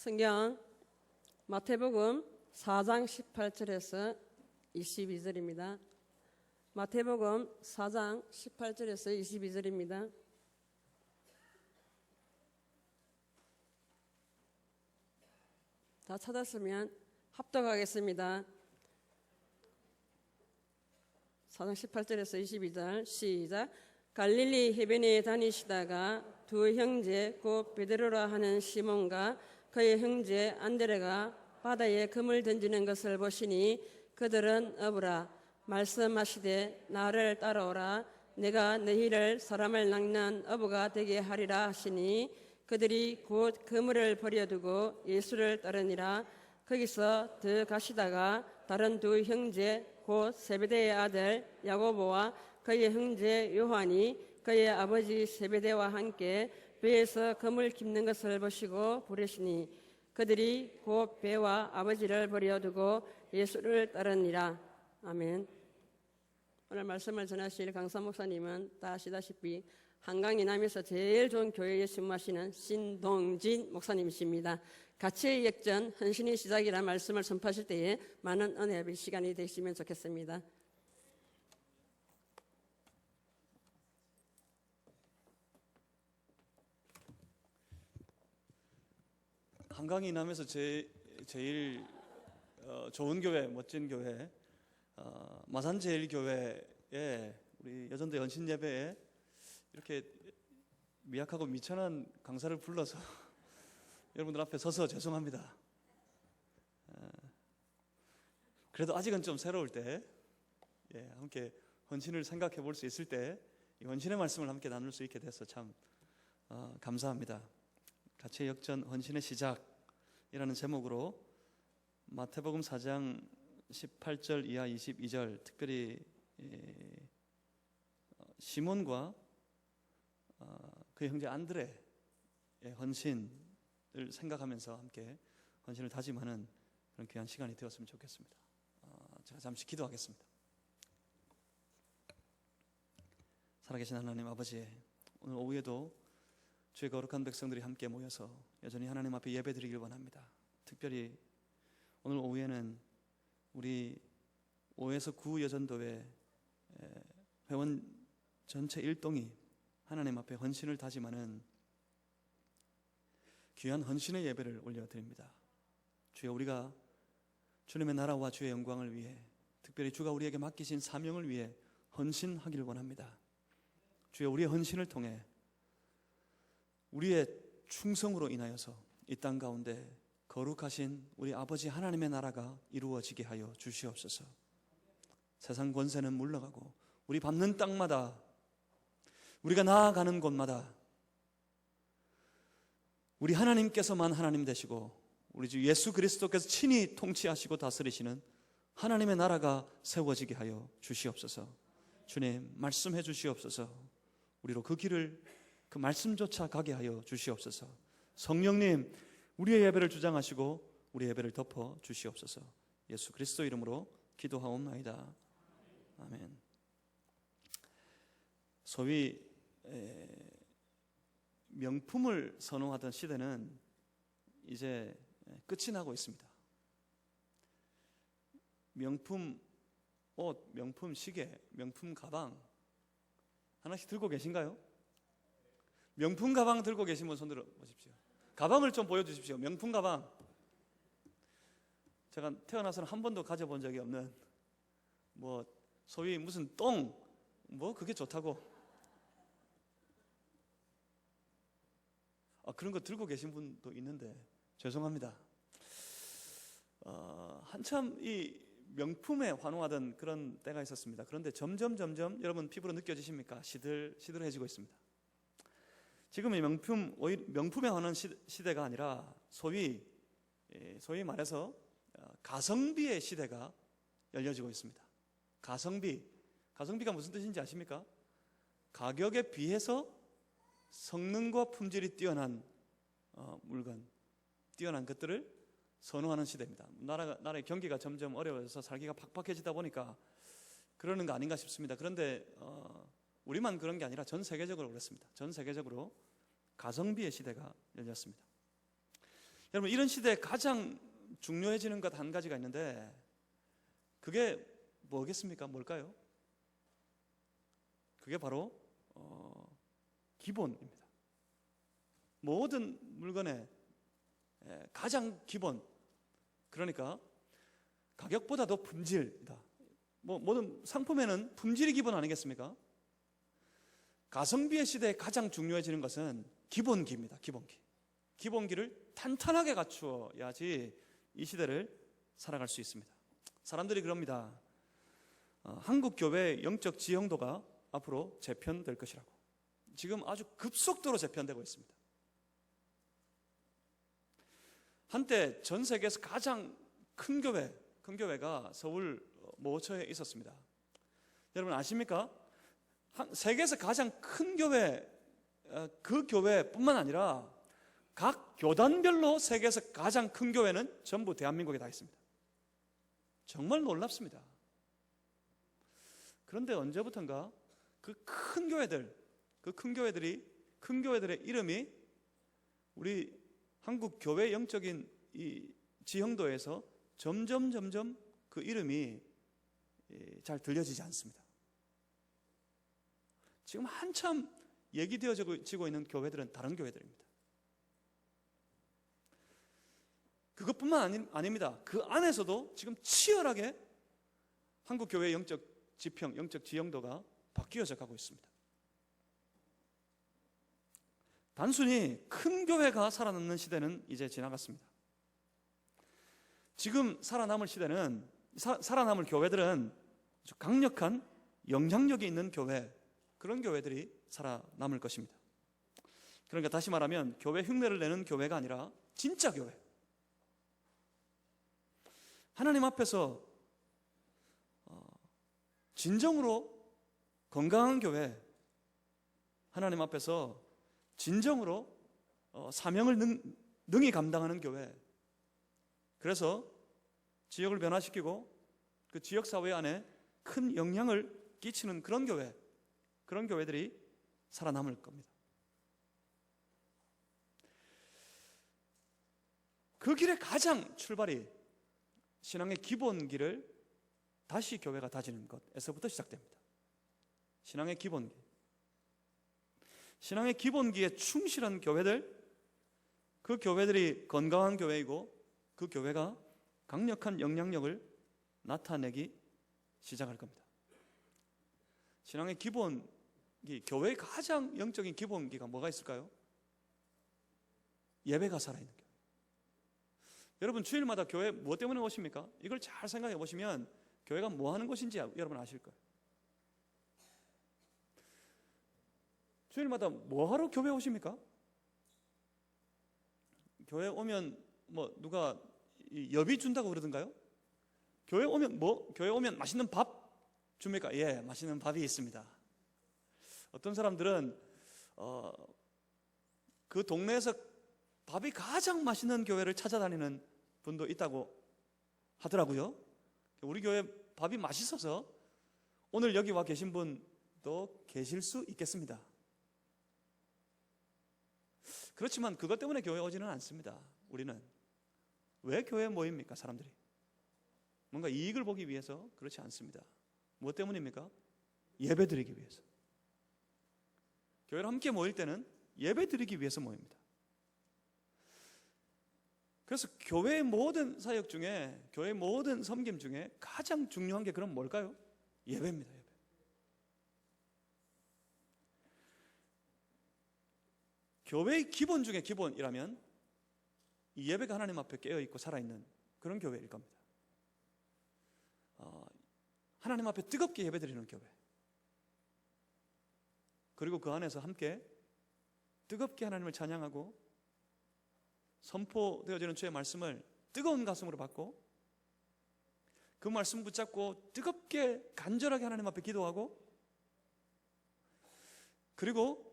성경 마태복음 4장 18절에서 22절입니다. 마태복음 4장 18절에서 22절입니다. 다 찾았으면 합독하겠습니다. 4장 18절에서 22절 시작. 갈릴리 해변에 다니시다가 두 형제 곧 베드로라 하는 시몬과 그의 형제 안드레가 바다에 금을 던지는 것을 보시니 그들은 어부라 말씀하시되 나를 따라오라 내가 너희를 사람을 낚는 어부가 되게 하리라 하시니 그들이 곧 그물을 버려두고 예수를 따르니라. 거기서 더 가시다가 다른 두 형제 곧 세베대의 아들 야고보와 그의 형제 요한이 그의 아버지 세베대와 함께 배에서 그물 깁는 것을 보시고 부르시니 그들이 곧 배와 아버지를 버려두고 예수를 따르니라. 아멘. 오늘 말씀을 전하실 강사 목사님은 다 아시다시피 한강 이남에서 제일 좋은 교회에 신무하시는 신동진 목사님이십니다. 가치의 역전, 헌신의 시작이라는 말씀을 선포하실 때에 많은 은혜의 시간이 되시면 좋겠습니다. 한강 이남에서 제일 좋은 교회, 멋진 교회, 마산제일교회에 우리 여전도 연신 예배에 이렇게 미약하고 미천한 강사를 불러서 여러분들 앞에 서서 죄송합니다. 그래도 아직은 좀 새로울 때, 함께 헌신을 생각해 볼 수 있을 때, 이 헌신의 말씀을 함께 나눌 수 있게 돼서 참 감사합니다. 가치의 역전 헌신의 시작이라는 제목으로 마태복음 4장 18절 이하 22절 특별히 시몬과 그의 형제 안드레의 헌신을 생각하면서 함께 헌신을 다짐하는 그런 귀한 시간이 되었으면 좋겠습니다. 제가 잠시 기도하겠습니다. 살아계신 하나님 아버지, 오늘 오후에도 주의 거룩한 백성들이 함께 모여서 여전히 하나님 앞에 예배드리길 원합니다. 특별히 오늘 오후에는 우리 5에서 9 여전도회 회원 전체 일동이 하나님 앞에 헌신을 다짐하는 귀한 헌신의 예배를 올려드립니다. 주여, 우리가 주님의 나라와 주의 영광을 위해, 특별히 주가 우리에게 맡기신 사명을 위해 헌신하기를 원합니다. 주여, 우리의 헌신을 통해 우리의 충성으로 인하여서 이 땅 가운데 거룩하신 우리 아버지 하나님의 나라가 이루어지게 하여 주시옵소서. 세상 권세는 물러가고 우리 밟는 땅마다, 우리가 나아가는 곳마다 우리 하나님께서만 하나님 되시고 우리 주 예수 그리스도께서 친히 통치하시고 다스리시는 하나님의 나라가 세워지게 하여 주시옵소서. 주님, 말씀해 주시옵소서. 우리로 그 길을, 그 말씀조차 가게 하여 주시옵소서. 성령님, 우리의 예배를 주장하시고 우리의 예배를 덮어 주시옵소서. 예수 그리스도 이름으로 기도하옵나이다. 아멘. 소위 명품을 선호하던 시대는 이제 끝이 나고 있습니다. 명품 옷, 명품 시계, 명품 가방 하나씩 들고 계신가요? 명품 가방 들고 계신 분 손 들어 보십시오. 가방을 좀 보여주십시오. 명품 가방. 제가 태어나서는 한 번도 가져본 적이 없는, 소위 무슨 그게 좋다고. 그런 거 들고 계신 분도 있는데 죄송합니다. 한참 이 명품에 환호하던 그런 때가 있었습니다. 그런데 점점 여러분 피부로 느껴지십니까? 시들해지고 있습니다. 지금 이 명품에 환호하는 시대가 아니라 소위 말해서 가성비의 시대가 열려지고 있습니다. 가성비가 무슨 뜻인지 아십니까? 가격에 비해서 성능과 품질이 뛰어난 물건, 뛰어난 것들을 선호하는 시대입니다. 나라의 경기가 점점 어려워져서 살기가 팍팍해지다 보니까 그러는 거 아닌가 싶습니다. 그런데 우리만 그런 게 아니라 전 세계적으로 그렇습니다. 전 세계적으로 가성비의 시대가 열렸습니다. 여러분, 이런 시대에 가장 중요해지는 것 한 가지가 있는데 그게 뭐겠습니까? 뭘까요? 그게 바로 기본입니다. 모든 물건의 가장 기본, 그러니까 가격보다도 품질이다. 모든 상품에는 품질이 기본 아니겠습니까? 가성비의 시대에 가장 중요해지는 것은 기본기입니다. 기본기. 기본기를 탄탄하게 갖추어야지 이 시대를 살아갈 수 있습니다. 사람들이 그럽니다. 한국 교회의 영적 지형도가 앞으로 재편될 것이라고. 지금 아주 급속도로 재편되고 있습니다. 한때 전 세계에서 가장 큰 교회가 서울 모처에 있었습니다. 여러분 아십니까? 세계에서 가장 큰 교회, 그 교회뿐만 아니라 각 교단별로 세계에서 가장 큰 교회는 전부 대한민국에 다 있습니다. 정말 놀랍습니다. 그런데 언제부턴가 그 큰 교회들의 이름이 우리 한국 교회 영적인 이 지형도에서 점점 그 이름이 잘 들려지지 않습니다. 지금 한참 얘기되어지고 있는 교회들은 다른 교회들입니다. 그것뿐만 아닙니다. 그 안에서도 지금 치열하게 한국 교회의 영적 지평, 영적 지형도가 바뀌어져 가고 있습니다. 단순히 큰 교회가 살아남는 시대는 이제 지나갔습니다. 지금 살아남을 교회들은 아주 강력한 영향력이 있는 교회, 그런 교회들이 살아남을 것입니다. 그러니까 다시 말하면 교회 흉내를 내는 교회가 아니라 진짜 교회, 하나님 앞에서 진정으로 건강한 교회, 하나님 앞에서 진정으로 사명을 능히 감당하는 교회, 그래서 지역을 변화시키고 그 지역사회 안에 큰 영향을 끼치는 그런 교회들이 살아남을 겁니다. 그 길의 가장 출발이 신앙의 기본기를 다시 교회가 다지는 것에서부터 시작됩니다. 신앙의 기본기. 신앙의 기본기에 충실한 교회들, 그 교회들이 건강한 교회이고 그 교회가 강력한 영향력을 나타내기 시작할 겁니다. 신앙의 기본기, 교회의 가장 영적인 기본기가 뭐가 있을까요? 예배가 살아있는 교회. 여러분 주일마다 교회 무엇 때문에 오십니까? 이걸 잘 생각해 보시면 교회가 뭐 하는 곳인지 여러분 아실 거예요. 주일마다 뭐 하러 교회 오십니까? 교회 오면 누가 여비 준다고 그러던가요? 교회 오면 맛있는 밥 줍니까? 예, 맛있는 밥이 있습니다. 어떤 사람들은 그 동네에서 밥이 가장 맛있는 교회를 찾아다니는 분도 있다고 하더라고요. 우리 교회 밥이 맛있어서 오늘 여기 와 계신 분도 계실 수 있겠습니다. 그렇지만 그것 때문에 교회 오지는 않습니다. 우리는 왜 교회에 모입니까? 사람들이 뭔가 이익을 보기 위해서 그렇지 않습니다. 무엇 때문입니까? 예배 드리기 위해서. 교회를 함께 모일 때는 예배 드리기 위해서 모입니다. 그래서 교회의 모든 사역 중에, 교회의 모든 섬김 중에 가장 중요한 게 그럼 뭘까요? 예배입니다. 예배. 교회의 기본 중에 기본이라면 이 예배가 하나님 앞에 깨어있고 살아있는 그런 교회일 겁니다. 하나님 앞에 뜨겁게 예배드리는 교회, 그리고 그 안에서 함께 뜨겁게 하나님을 찬양하고 선포되어지는 주의 말씀을 뜨거운 가슴으로 받고 그 말씀 붙잡고 뜨겁게 간절하게 하나님 앞에 기도하고 그리고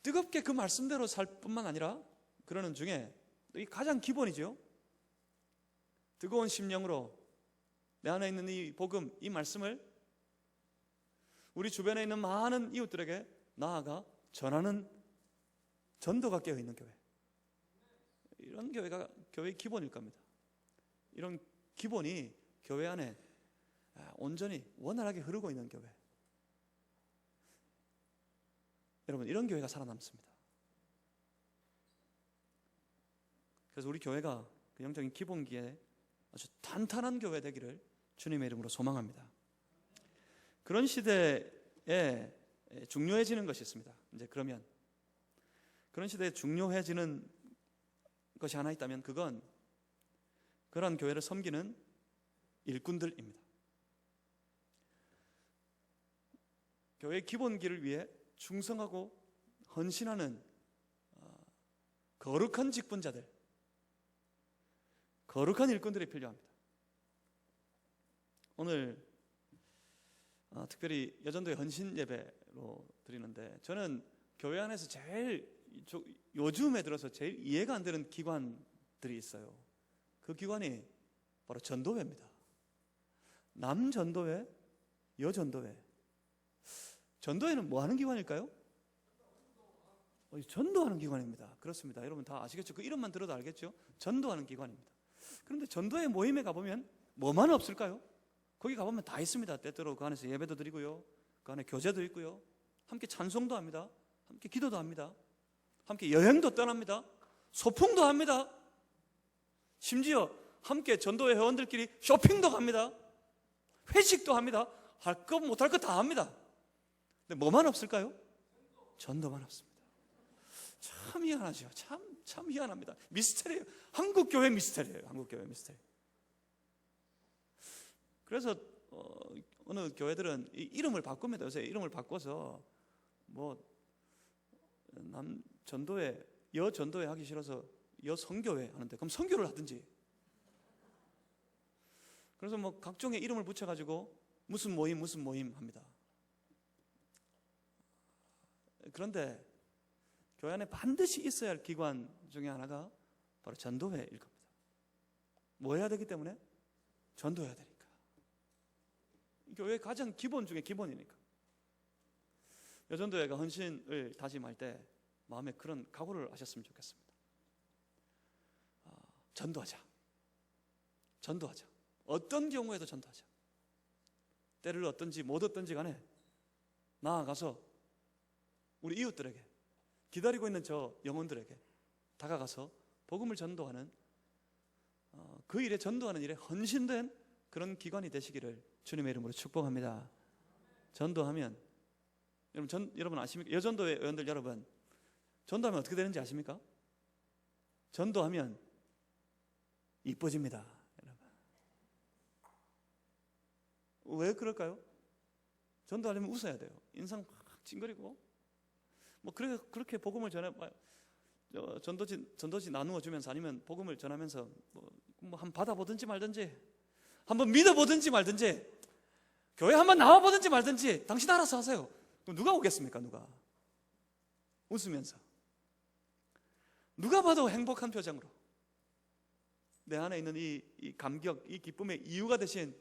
뜨겁게 그 말씀대로 살 뿐만 아니라 그러는 중에 이 가장 기본이죠. 뜨거운 심령으로 내 안에 있는 이 복음, 이 말씀을 우리 주변에 있는 많은 이웃들에게 나아가 전하는 전도가 깨어있는 교회, 이런 교회가 교회의 기본일 겁니다. 이런 기본이 교회 안에 온전히 원활하게 흐르고 있는 교회. 여러분, 이런 교회가 살아남습니다. 그래서 우리 교회가 그 영적인 기본기에 아주 탄탄한 교회 되기를 주님의 이름으로 소망합니다. 그런 시대에 중요해지는 것이 있습니다. 이제 그러면 그런 시대에 중요해지는 것이 하나 있다면 그건 그러한 교회를 섬기는 일꾼들입니다. 교회의 기본기를 위해 충성하고 헌신하는 거룩한 직분자들, 거룩한 일꾼들이 필요합니다. 오늘 특별히 여전도의 헌신 예배로 드리는데, 저는 교회 안에서 제일 요즘에 들어서 제일 이해가 안 되는 기관들이 있어요. 그 기관이 바로 전도회입니다. 남전도회, 여전도회. 전도회는 뭐 하는 기관일까요? 전도하는 기관입니다. 그렇습니다. 여러분 다 아시겠죠? 그 이름만 들어도 알겠죠? 전도하는 기관입니다. 그런데 전도회 모임에 가보면 뭐만 없을까요? 거기 가보면 다 있습니다. 때때로 그 안에서 예배도 드리고요, 그 안에 교제도 있고요, 함께 찬송도 합니다, 함께 기도도 합니다, 함께 여행도 떠납니다, 소풍도 합니다, 심지어 함께 전도회 회원들끼리 쇼핑도 갑니다, 회식도 합니다. 할 것 못할 것 다 합니다. 근데 뭐만 없을까요? 전도만 없습니다. 참 희한하죠. 참 희한합니다. 미스터리예요. 한국교회 미스터리예요. 한국교회 미스터리. 그래서 어느 교회들은 이 이름을 바꿉니다. 요새 이름을 바꿔서 뭐 남 전도회, 여 전도회 하기 싫어서 여 선교회 하는데, 그럼 선교를 하든지. 그래서 뭐 각종의 이름을 붙여가지고 무슨 모임 합니다. 그런데 교회 안에 반드시 있어야 할 기관 중에 하나가 바로 전도회일 겁니다. 뭐 해야 되기 때문에? 전도해야 되니까. 교회의 가장 기본 중에 기본이니까. 여전도회가 헌신을 다짐할 때 마음에 그런 각오를 하셨으면 좋겠습니다. 전도하자. 어떤 경우에도 전도하자. 때를 얻든지 못 얻든지 간에 나아가서 우리 이웃들에게, 기다리고 있는 저 영혼들에게 다가가서 복음을 전도하는, 그 일에 전도하는 일에 헌신된 그런 기관이 되시기를 주님의 이름으로 축복합니다. 전도하면 여러분 아십니까? 여전도회 의원들 여러분, 전도하면 어떻게 되는지 아십니까? 전도하면 이뻐집니다. 여러분. 왜 그럴까요? 전도하려면 웃어야 돼요. 인상 확 찡그리고 뭐 그렇게 복음을 전해, 전도지 나누어 주면서, 아니면 복음을 전하면서 뭐 한번 받아보든지 말든지, 한번 믿어보든지 말든지, 교회 한번 나와보든지 말든지 당신 알아서 하세요. 그럼 누가 오겠습니까? 누가? 웃으면서, 누가 봐도 행복한 표정으로 내 안에 있는 이 감격, 이 기쁨의 이유가 되신,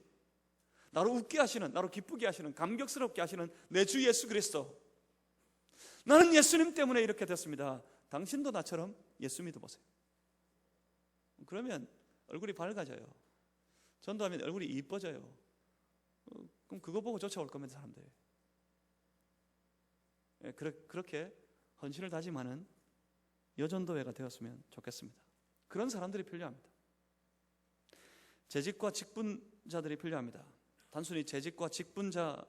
나로 웃게 하시는, 나로 기쁘게 하시는, 감격스럽게 하시는 내 주 예수 그리스도, 나는 예수님 때문에 이렇게 됐습니다. 당신도 나처럼 예수 믿어보세요. 그러면 얼굴이 밝아져요. 전도하면 얼굴이 이뻐져요. 그럼 그거 보고 쫓아올 겁니다, 사람들이. 그렇게 헌신을 다짐하는 여전도회가 되었으면 좋겠습니다. 그런 사람들이 필요합니다. 재직과 직분자들이 필요합니다. 단순히 재직과 직분자라는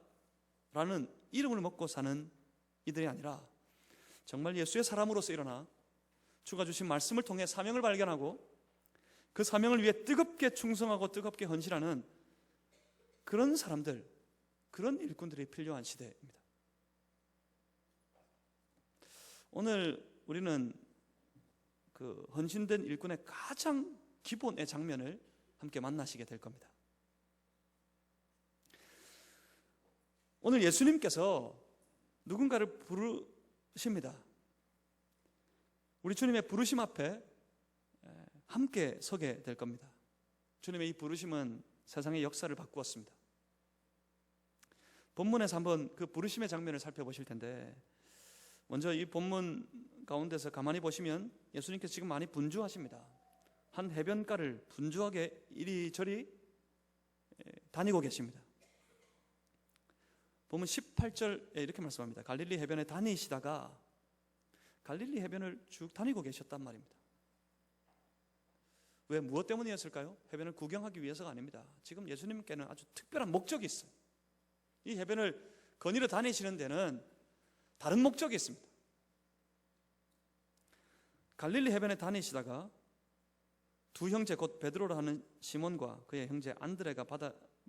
이름을 먹고 사는 이들이 아니라 정말 예수의 사람으로서 일어나 주가 주신 말씀을 통해 사명을 발견하고 그 사명을 위해 뜨겁게 충성하고 뜨겁게 헌신하는 그런 사람들, 그런 일꾼들이 필요한 시대입니다. 오늘 우리는 그 헌신된 일꾼의 가장 기본의 장면을 함께 만나시게 될 겁니다. 오늘 예수님께서 누군가를 부르십니다. 우리 주님의 부르심 앞에 함께 서게 될 겁니다. 주님의 이 부르심은 세상의 역사를 바꾸었습니다. 본문에서 한번 그 부르심의 장면을 살펴보실 텐데, 먼저 이 본문 가운데서 가만히 보시면 예수님께서 지금 많이 분주하십니다. 한 해변가를 분주하게 이리저리 다니고 계십니다. 보면 18절에 이렇게 말씀합니다. 갈릴리 해변에 다니시다가 갈릴리 해변을 쭉 다니고 계셨단 말입니다. 왜, 무엇 때문이었을까요? 해변을 구경하기 위해서가 아닙니다. 지금 예수님께는 아주 특별한 목적이 있어요. 이 해변을 거닐어 다니시는 데는 다른 목적이 있습니다. 갈릴리 해변에 다니시다가 두 형제 곧 베드로라 하는 시몬과 그의 형제 안드레가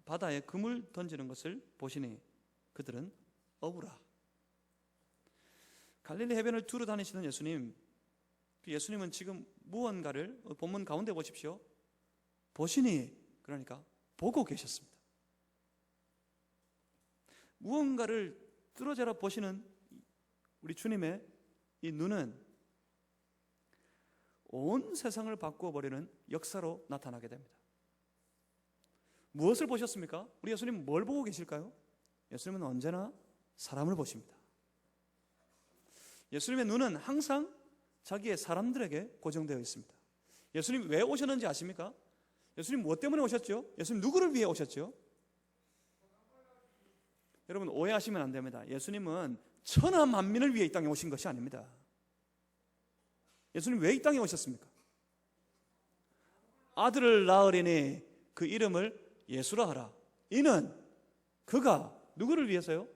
바다에 금을 던지는 것을 보시니 그들은 어부라. 갈릴리 해변을 두루 다니시는 예수님은 지금 무언가를 본문 가운데 보십시오. 보시니, 그러니까 보고 계셨습니다. 무언가를 뚫어져라 보시는 우리 주님의 이 눈은 온 세상을 바꾸어 버리는 역사로 나타나게 됩니다. 무엇을 보셨습니까? 우리 예수님 뭘 보고 계실까요? 예수님은 언제나 사람을 보십니다. 예수님의 눈은 항상 자기의 사람들에게 고정되어 있습니다. 예수님 왜 오셨는지 아십니까? 예수님 무엇 때문에 오셨죠? 예수님 누구를 위해 오셨죠? 여러분, 오해하시면 안 됩니다. 예수님은 천하 만민을 위해 이 땅에 오신 것이 아닙니다. 예수님 왜 이 땅에 오셨습니까? 아들을 낳으리니 그 이름을 예수라 하라. 이는 그가 누구를 위해서요?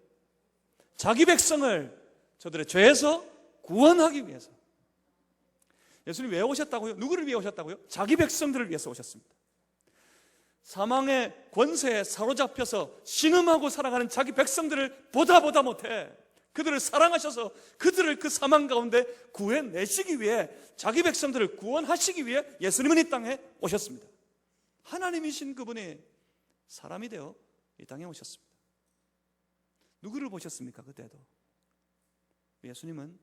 자기 백성을 저들의 죄에서 구원하기 위해서. 예수님 왜 오셨다고요? 누구를 위해 오셨다고요? 자기 백성들을 위해서 오셨습니다. 사망의 권세에 사로잡혀서 신음하고 살아가는 자기 백성들을 보다 못해 그들을 사랑하셔서 그들을 그 사망 가운데 구해내시기 위해, 자기 백성들을 구원하시기 위해 예수님은 이 땅에 오셨습니다. 하나님이신 그분이 사람이 되어 이 땅에 오셨습니다. 누구를 보셨습니까? 그때도 예수님은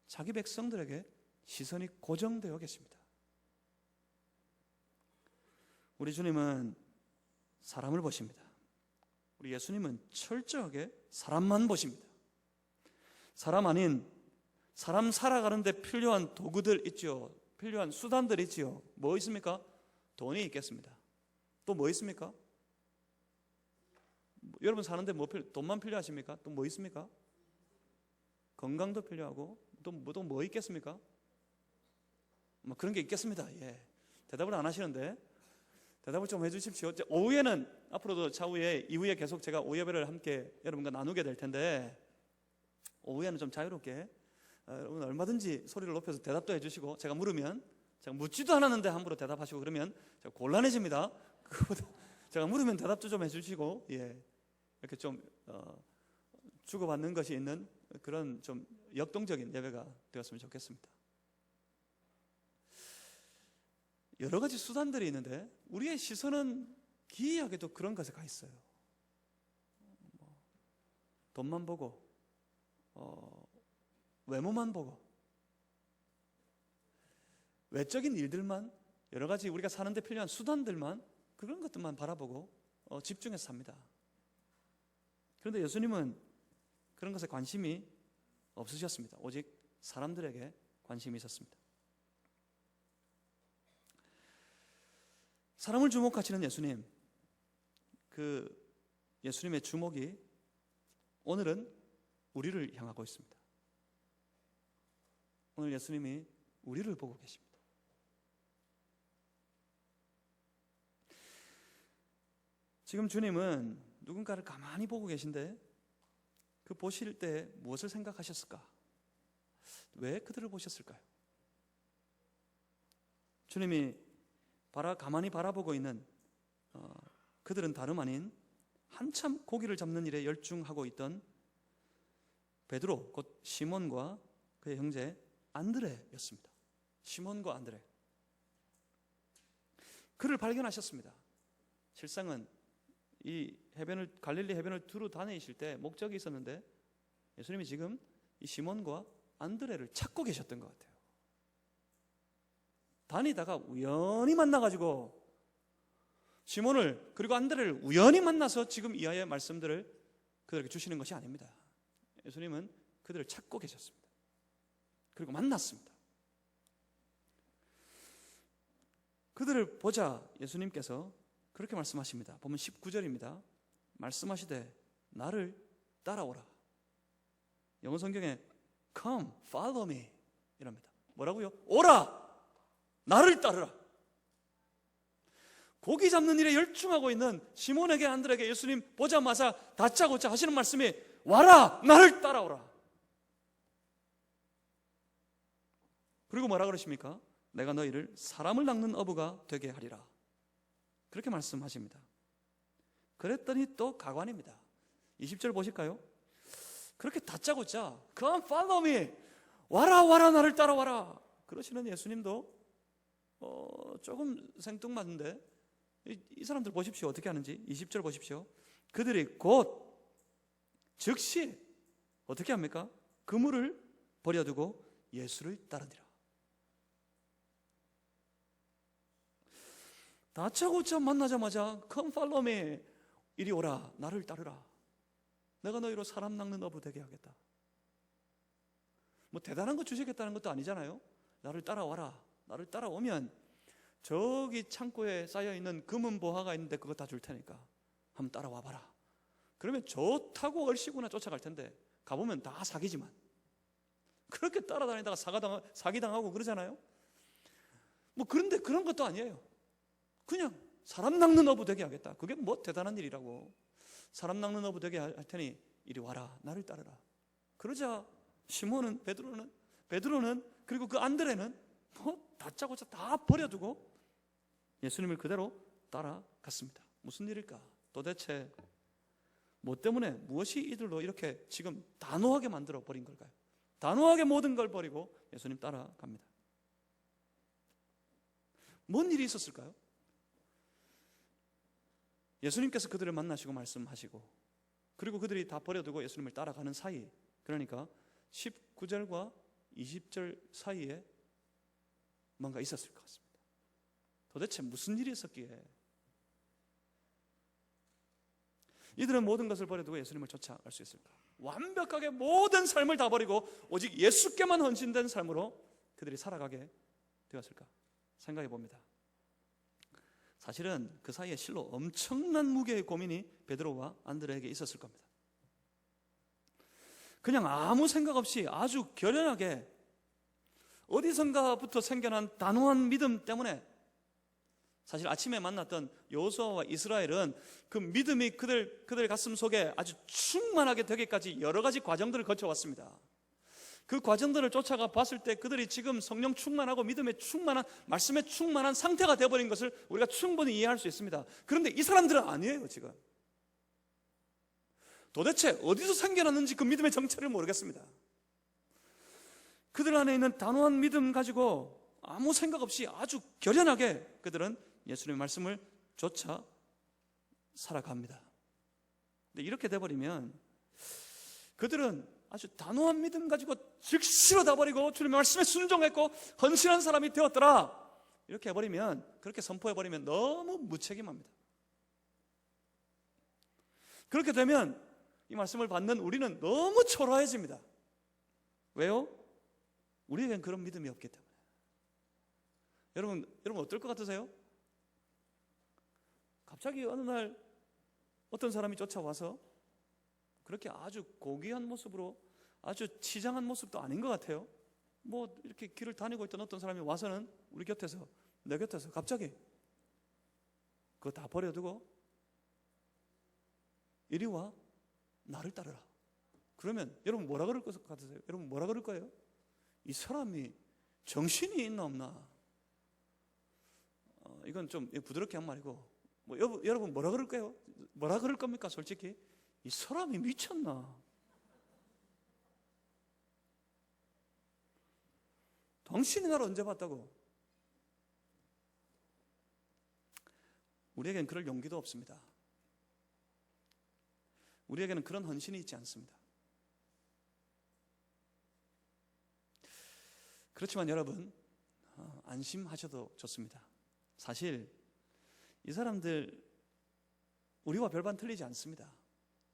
자기 백성들에게 시선이 고정되어 계십니다. 우리 주님은 사람을 보십니다. 우리 예수님은 철저하게 사람만 보십니다. 사람 아닌, 사람 살아가는데 필요한 도구들 있죠. 필요한 수단들 있지요. 뭐 있습니까? 돈이 있겠습니다. 또 뭐 있습니까? 여러분 사는데 돈만 필요하십니까? 또 뭐 있습니까? 건강도 필요하고 또 뭐 있겠습니까? 뭐 그런 게 있겠습니다. 예. 대답을 안 하시는데 대답을 좀 해주십시오. 오후에는, 앞으로도 이후에 계속 제가 오후 예배를 함께 여러분과 나누게 될 텐데, 오후에는 좀 자유롭게 여러분 얼마든지 소리를 높여서 대답도 해주시고, 제가 물으면, 제가 묻지도 않았는데 함부로 대답하시고 그러면 제가 곤란해집니다. 그거보다 제가 물으면 대답도 좀 해주시고, 예, 이렇게 좀 주고받는 것이 있는 그런 좀 역동적인 예배가 되었으면 좋겠습니다. 여러 가지 수단들이 있는데 우리의 시선은 기이하게도 그런 것에 가 있어요. 돈만 보고, 외모만 보고, 외적인 일들만, 여러 가지 우리가 사는데 필요한 수단들만, 그런 것들만 바라보고 집중해서 삽니다. 그런데 예수님은 그런 것에 관심이 없으셨습니다. 오직 사람들에게 관심이 있었습니다. 사람을 주목하시는 예수님, 그 예수님의 주목이 오늘은 우리를 향하고 있습니다. 오늘 예수님이 우리를 보고 계십니다. 지금 주님은 누군가를 가만히 보고 계신데 그 보실 때 무엇을 생각하셨을까? 왜 그들을 보셨을까요? 주님이 가만히 바라보고 있는 그들은 다름 아닌 한참 고기를 잡는 일에 열중하고 있던 베드로, 곧 시몬과 그의 형제 안드레였습니다. 시몬과 안드레, 그를 발견하셨습니다. 실상은 이 갈릴리 해변을 두루 다니실 때 목적이 있었는데 예수님이 지금 이 시몬과 안드레를 찾고 계셨던 것 같아요. 다니다가 우연히 만나가지고 시몬을 그리고 안드레를 우연히 만나서 지금 이하의 말씀들을 그들에게 주시는 것이 아닙니다. 예수님은 그들을 찾고 계셨습니다. 그리고 만났습니다. 그들을 보자 예수님께서 그렇게 말씀하십니다. 보면 19절입니다. 말씀하시되 나를 따라오라. 영어 성경에 Come, follow me 이랍니다. 뭐라고요? 오라! 나를 따르라. 고기 잡는 일에 열중하고 있는 시몬에게 안드레에게 예수님 보자마자 다짜고짜 하시는 말씀이 와라! 나를 따라오라. 그리고 뭐라 그러십니까? 내가 너희를 사람을 낚는 어부가 되게 하리라. 그렇게 말씀하십니다. 그랬더니 또 가관입니다. 20절 보실까요? 그렇게 다짜고짜 Come follow me, 와라 와라 나를 따라와라 그러시는 예수님도 조금 생뚱맞는데 이 사람들 보십시오. 어떻게 하는지 20절 보십시오. 그들이 곧 즉시 어떻게 합니까? 그물을 버려두고 예수를 따르니라. 다짜고짜 만나자마자 Come follow me, 이리 오라 나를 따르라. 내가 너희로 사람 낚는 어부 되게 하겠다. 뭐 대단한 거 주시겠다는 것도 아니잖아요. 나를 따라와라. 나를 따라오면 저기 창고에 쌓여있는 금은 보화가 있는데 그거 다 줄 테니까 한번 따라와 봐라. 그러면 좋다고 얼씨구나 쫓아갈 텐데 가보면 다 사기지만 그렇게 따라다니다가 사기당하고 그러잖아요. 뭐 그런데 그런 것도 아니에요. 그냥 사람 낚는 어부 되게 하겠다. 그게 뭐 대단한 일이라고. 사람 낚는 어부 되게 할 테니 이리 와라 나를 따르라. 그러자 시몬은 베드로는 그리고 그 안드레는 뭐 다짜고짜 다 버려두고 예수님을 그대로 따라갔습니다. 무슨 일일까? 도대체 뭐 때문에 무엇이 이들로 이렇게 지금 단호하게 만들어 버린 걸까요? 단호하게 모든 걸 버리고 예수님 따라갑니다. 뭔 일이 있었을까요? 예수님께서 그들을 만나시고 말씀하시고 그리고 그들이 다 버려두고 예수님을 따라가는 사이, 그러니까 19절과 20절 사이에 뭔가 있었을 것 같습니다. 도대체 무슨 일이 있었기에 이들은 모든 것을 버려두고 예수님을 쫓아갈 수 있을까? 완벽하게 모든 삶을 다 버리고 오직 예수께만 헌신된 삶으로 그들이 살아가게 되었을까 생각해 봅니다. 사실은 그 사이에 실로 엄청난 무게의 고민이 베드로와 안드레에게 있었을 겁니다. 그냥 아무 생각 없이 아주 결연하게 어디선가부터 생겨난 단호한 믿음 때문에, 사실 아침에 만났던 여호수아와 이스라엘은 그 믿음이 그들 가슴 속에 아주 충만하게 되기까지 여러 가지 과정들을 거쳐왔습니다. 그 과정들을 쫓아가 봤을 때 그들이 지금 성령 충만하고 믿음에 충만한, 말씀에 충만한 상태가 되어버린 것을 우리가 충분히 이해할 수 있습니다. 그런데 이 사람들은 아니에요. 지금 도대체 어디서 생겨났는지 그 믿음의 정체를 모르겠습니다. 그들 안에 있는 단호한 믿음 가지고 아무 생각 없이 아주 결연하게 그들은 예수님의 말씀을 쫓아 살아갑니다. 근데 이렇게 돼버리면 그들은 아주 단호한 믿음 가지고 즉시로 다 버리고 주님의 말씀에 순종했고 헌신한 사람이 되었더라, 이렇게 해버리면, 그렇게 선포해버리면 너무 무책임합니다. 그렇게 되면 이 말씀을 받는 우리는 너무 초라해집니다. 왜요? 우리에겐 그런 믿음이 없기 때문에. 여러분 어떨 것 같으세요? 갑자기 어느 날 어떤 사람이 쫓아와서 그렇게 아주 고귀한 모습으로, 아주 치장한 모습도 아닌 것 같아요. 뭐 이렇게 길을 다니고 있던 어떤 사람이 와서는 우리 곁에서, 내 곁에서 갑자기 그거 다 버려두고 이리 와 나를 따르라. 그러면 여러분 뭐라 그럴 것 같으세요? 여러분 뭐라 그럴 거예요? 이 사람이 정신이 있나 없나? 이건 좀 부드럽게 한 말이고, 뭐 여러분 뭐라 그럴 거예요? 뭐라 그럴 겁니까? 솔직히 이 사람이 미쳤나? 당신이 나를 언제 봤다고? 우리에겐 그럴 용기도 없습니다. 우리에게는 그런 헌신이 있지 않습니다. 그렇지만 여러분, 안심하셔도 좋습니다. 사실 이 사람들 우리와 별반 틀리지 않습니다.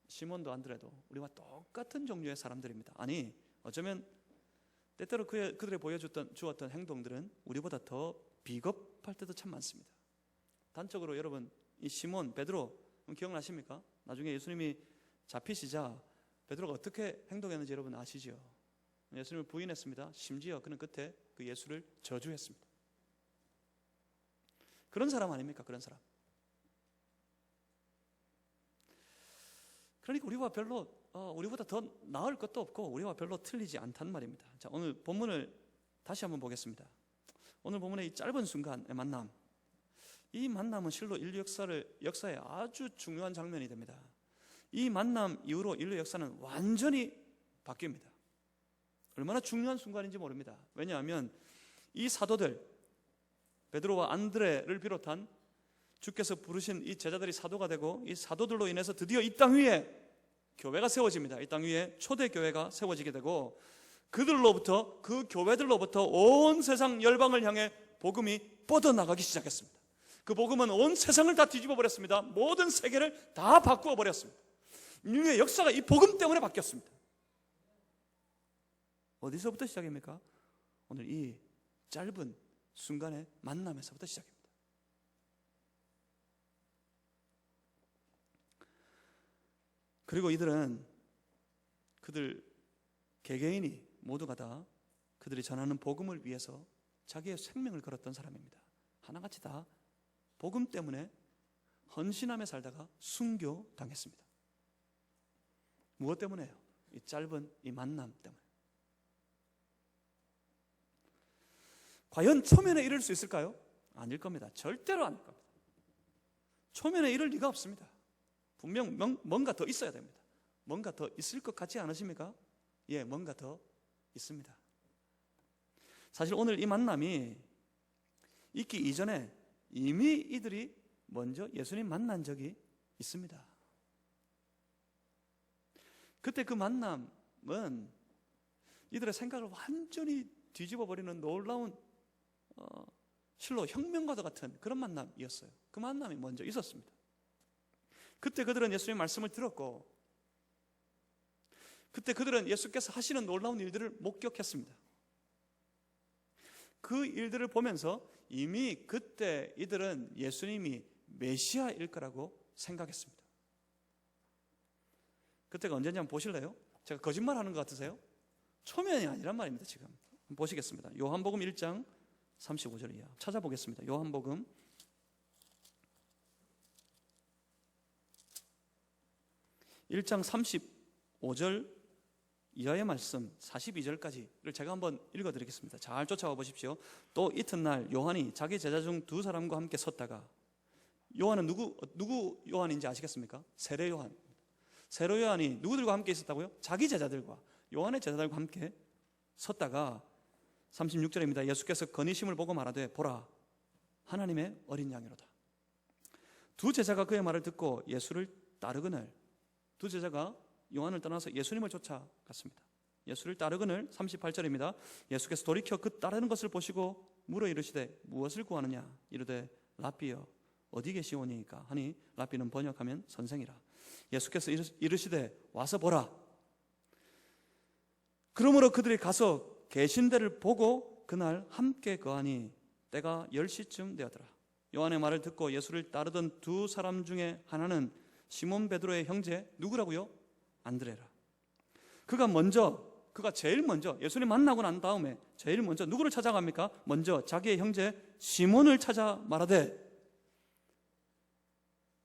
시몬도 안드레도 우리와 똑같은 종류의 사람들입니다. 아니, 어쩌면 때때로 그들이 보여주었던 행동들은 우리보다 더 비겁할 때도 참 많습니다. 단적으로 여러분, 이 시몬 베드로 기억나십니까? 나중에 예수님이 잡히시자 베드로가 어떻게 행동했는지 여러분 아시죠? 예수님을 부인했습니다. 심지어 그는 끝에 그 예수를 저주했습니다. 그런 사람 아닙니까? 그런 사람. 그러니까 우리보다 더 나을 것도 없고 우리와 별로 틀리지 않단 말입니다. 자, 오늘 본문을 다시 한번 보겠습니다. 오늘 본문의 이 짧은 순간의 만남, 이 만남은 실로 인류 역사에 아주 중요한 장면이 됩니다. 이 만남 이후로 인류 역사는 완전히 바뀝니다. 얼마나 중요한 순간인지 모릅니다. 왜냐하면 이 사도들, 베드로와 안드레를 비롯한 주께서 부르신 이 제자들이 사도가 되고, 이 사도들로 인해서 드디어 이 땅 위에 교회가 세워집니다. 이 땅 위에 초대교회가 세워지게 되고, 그들로부터, 그 교회들로부터 온 세상 열방을 향해 복음이 뻗어나가기 시작했습니다. 그 복음은 온 세상을 다 뒤집어 버렸습니다. 모든 세계를 다 바꾸어 버렸습니다. 인류의 역사가 이 복음 때문에 바뀌었습니다. 어디서부터 시작입니까? 오늘 이 짧은 순간의 만남에서부터 시작입니다. 그리고 이들은 그들 개개인이 모두가 다 그들이 전하는 복음을 위해서 자기의 생명을 걸었던 사람입니다. 하나같이 다 복음 때문에 헌신하며 살다가 순교당했습니다. 무엇 때문에요? 이 짧은 이 만남 때문에. 과연 초면에 이를 수 있을까요? 아닐 겁니다. 절대로 아닐 겁니다. 초면에 이를 리가 없습니다. 분명 뭔가 더 있어야 됩니다. 뭔가 더 있을 것 같지 않으십니까? 예, 뭔가 더 있습니다. 사실 오늘 이 만남이 있기 이전에 이미 이들이 먼저 예수님 만난 적이 있습니다. 그때 그 만남은 이들의 생각을 완전히 뒤집어 버리는 놀라운 실로 혁명과도 같은 그런 만남이었어요. 그 만남이 먼저 있었습니다. 그때 그들은 예수님의 말씀을 들었고, 그때 그들은 예수께서 하시는 놀라운 일들을 목격했습니다. 그 일들을 보면서 이미 그때 이들은 예수님이 메시아일 거라고 생각했습니다. 그때가 언제인지 한번 보실래요? 제가 거짓말하는 것 같으세요? 초면이 아니란 말입니다. 지금 보시겠습니다. 요한복음 1장 35절 이하 찾아보겠습니다. 요한복음 1장 35절 이하의 말씀 42절까지를 제가 한번 읽어드리겠습니다. 잘 쫓아와 보십시오. 또 이튿날 요한이 자기 제자 중 두 사람과 함께 섰다가, 요한은 누구 요한인지 아시겠습니까? 세례 요한. 세례 요한이 누구들과 함께 있었다고요? 자기 제자들과, 요한의 제자들과 함께 섰다가 36절입니다. 예수께서 건의심을 보고 말하되 보라, 하나님의 어린 양이로다. 두 제자가 그의 말을 듣고 예수를 따르거늘, 두 제자가 요한을 떠나서 예수님을 쫓아갔습니다. 예수를 따르거늘 38절입니다. 예수께서 돌이켜 그 따르는 것을 보시고 물어 이르시되 무엇을 구하느냐? 이르되 랍비여 어디 계시오니까 하니, 랍비는 번역하면 선생이라. 예수께서 이르시되 와서 보라. 그러므로 그들이 가서 계신 데를 보고 그날 함께 거하니 때가 10시쯤 되었더라. 요한의 말을 듣고 예수를 따르던 두 사람 중에 하나는 시몬 베드로의 형제 누구라고요? 안드레라. 그가 제일 먼저 예수님 만나고 난 다음에 제일 먼저 누구를 찾아갑니까? 먼저 자기의 형제 시몬을 찾아 말하되,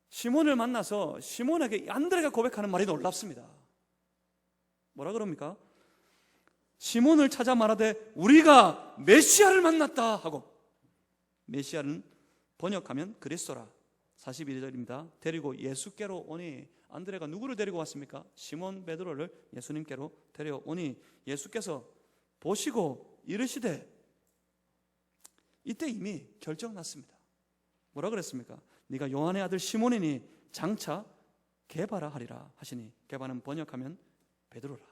시몬을 만나서 시몬에게 안드레가 고백하는 말이 놀랍습니다. 뭐라 그럽니까? 시몬을 찾아 말하되 우리가 메시아를 만났다 하고, 메시아는 번역하면 그리스도라. 42절입니다. 데리고 예수께로 오니, 안드레가 누구를 데리고 왔습니까? 시몬 베드로를 예수님께로 데려오니 예수께서 보시고 이르시되, 이때 이미 결정났습니다. 뭐라 그랬습니까? 네가 요한의 아들 시몬이니 장차 게바라 하리라 하시니, 게바는 번역하면 베드로라.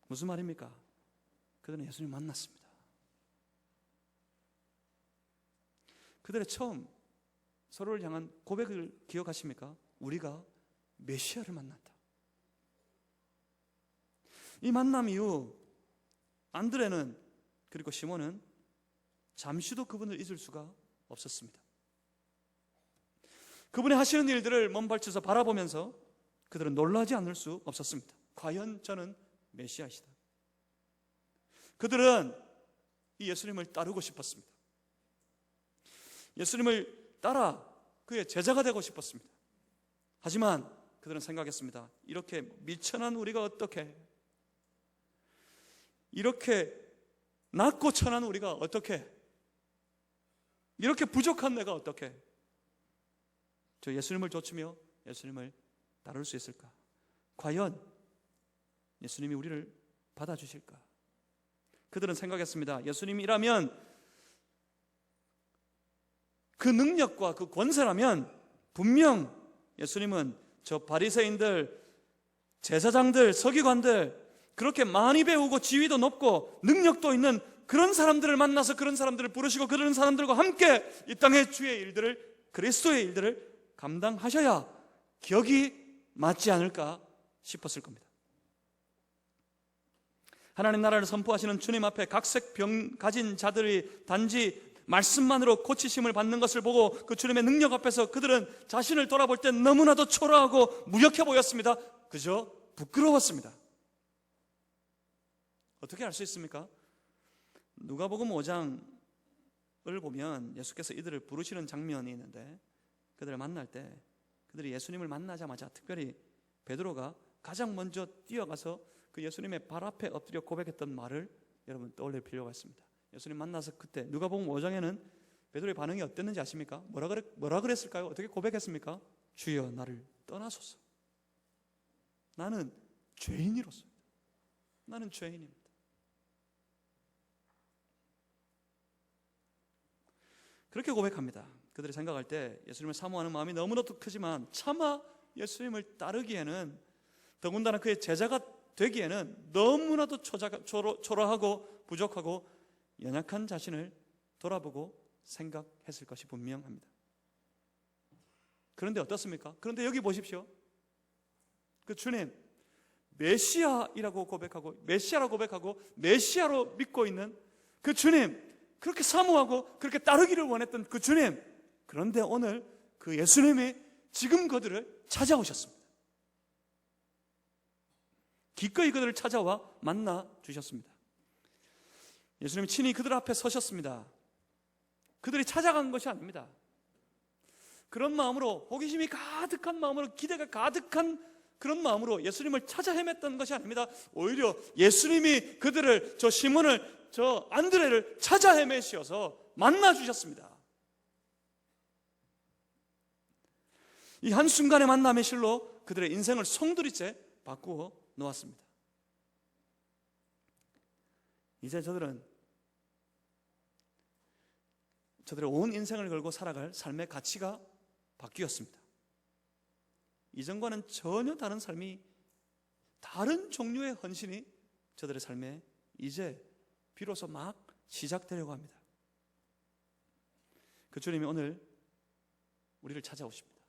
무슨 말입니까? 그들은 예수님 만났습니다. 그들의 처음 서로를 향한 고백을 기억하십니까? 우리가 메시아를 만났다. 이 만남 이후 안드레는 그리고 시몬은 잠시도 그분을 잊을 수가 없었습니다. 그분이 하시는 일들을 몸발쳐서 바라보면서 그들은 놀라지 않을 수 없었습니다. 과연 저는 메시아이시다. 그들은 이 예수님을 따르고 싶었습니다. 예수님을 따라 그의 제자가 되고 싶었습니다. 하지만 그들은 생각했습니다. 이렇게 미천한 우리가 어떻게, 이렇게 낮고 천한 우리가 어떻게, 이렇게 부족한 내가 어떻게 저 예수님을 좇으며 예수님을 따를 수 있을까? 과연 예수님이 우리를 받아주실까? 그들은 생각했습니다. 예수님이라면, 그 능력과 그 권세라면 분명 예수님은 저 바리새인들, 제사장들, 서기관들, 그렇게 많이 배우고 지위도 높고 능력도 있는 그런 사람들을 만나서 그런 사람들을 부르시고 그런 사람들과 함께 이 땅의 주의 일들을, 그리스도의 일들을 감당하셔야 격이 맞지 않을까 싶었을 겁니다. 하나님 나라를 선포하시는 주님 앞에 각색 병 가진 자들이 단지 말씀만으로 고치심을 받는 것을 보고 그 주님의 능력 앞에서 그들은 자신을 돌아볼 때 너무나도 초라하고 무력해 보였습니다. 그저 부끄러웠습니다. 어떻게 알 수 있습니까? 누가복음 5장을 보면 예수께서 이들을 부르시는 장면이 있는데, 그들을 만날 때 그들이 예수님을 만나자마자 특별히 베드로가 가장 먼저 뛰어가서 그 예수님의 발 앞에 엎드려 고백했던 말을 여러분 떠올릴 필요가 있습니다. 예수님 만나서 그때 누가복음 5장에는 베드로의 반응이 어땠는지 아십니까? 뭐라 그랬을까요? 어떻게 고백했습니까? 주여 나를 떠나소서. 나는 죄인이로서, 나는 죄인입니다. 그렇게 고백합니다. 그들이 생각할 때 예수님을 사모하는 마음이 너무나도 크지만 차마 예수님을 따르기에는, 더군다나 그의 제자가 되기에는 너무나도 초라하고 부족하고 연약한 자신을 돌아보고 생각했을 것이 분명합니다. 그런데 어떻습니까? 그런데 여기 보십시오. 그 주님, 메시아라고 고백하고 메시아로 믿고 있는 그 주님, 그렇게 사모하고 그렇게 따르기를 원했던 그 주님, 그런데 오늘 그 예수님이 지금 그들을 찾아오셨습니다. 기꺼이 그들을 찾아와 만나 주셨습니다. 예수님이 친히 그들 앞에 서셨습니다. 그들이 찾아간 것이 아닙니다. 그런 마음으로, 호기심이 가득한 마음으로, 기대가 가득한 그런 마음으로 예수님을 찾아 헤맸던 것이 아닙니다. 오히려 예수님이 그들을, 저 시몬을, 저 안드레를 찾아 헤매시어서 만나 주셨습니다. 이 한순간의 만남의 실로 그들의 인생을 송두리째 바꾸어 놓았습니다. 이제 저들의 온 인생을 걸고 살아갈 삶의 가치가 바뀌었습니다. 이전과는 전혀 다른 삶이, 다른 종류의 헌신이 저들의 삶에 이제 비로소 막 시작되려고 합니다. 그 주님이 오늘 우리를 찾아오십니다.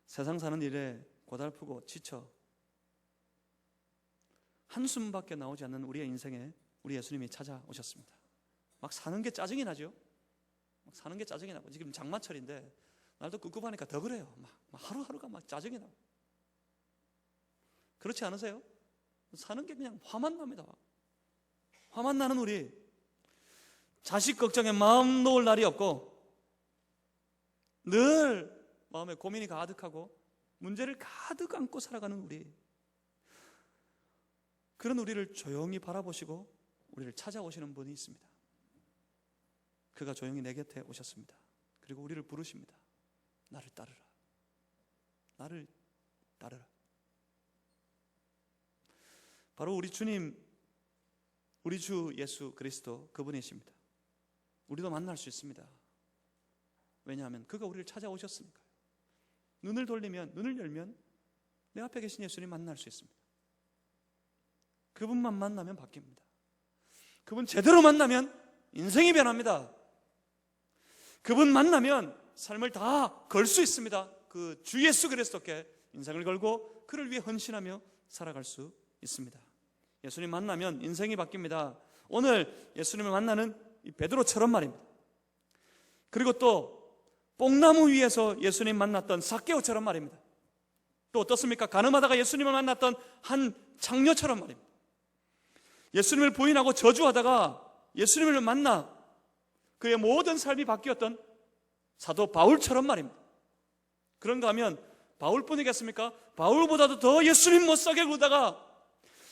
세상 사는 일에 고달프고 지쳐 한숨밖에 나오지 않는 우리의 인생에 우리 예수님이 찾아오셨습니다. 막 사는 게 짜증이 나죠. 막 사는 게 짜증이 나고, 지금 장마철인데 날도 꿉꿉하니까 더 그래요. 막 하루하루가 막 짜증이 나고. 그렇지 않으세요? 사는 게 그냥 화만 납니다. 화만 나는 우리, 자식 걱정에 마음 놓을 날이 없고 늘 마음에 고민이 가득하고 문제를 가득 안고 살아가는 우리, 그런 우리를 조용히 바라보시고 우리를 찾아오시는 분이 있습니다. 그가 조용히 내 곁에 오셨습니다. 그리고 우리를 부르십니다. 나를 따르라. 나를 따르라. 바로 우리 주님, 우리 주 예수 그리스도, 그분이십니다. 우리도 만날 수 있습니다. 왜냐하면 그가 우리를 찾아오셨으니까요. 눈을 열면 내 앞에 계신 예수님 만날 수 있습니다. 그분만 만나면 바뀝니다. 그분 제대로 만나면 인생이 변합니다. 그분 만나면 삶을 다 걸 수 있습니다. 그 주 예수 그리스도께 인생을 걸고 그를 위해 헌신하며 살아갈 수 있습니다. 예수님 만나면 인생이 바뀝니다. 오늘 예수님을 만나는 이 베드로처럼 말입니다. 그리고 또 뽕나무 위에서 예수님 만났던 삭개오처럼 말입니다. 또 어떻습니까? 가늠하다가 예수님을 만났던 한 장녀처럼 말입니다. 예수님을 부인하고 저주하다가 예수님을 만나 그의 모든 삶이 바뀌었던 사도 바울처럼 말입니다. 그런가 하면 바울뿐이겠습니까? 바울보다도 더 예수님 못사게 굴다가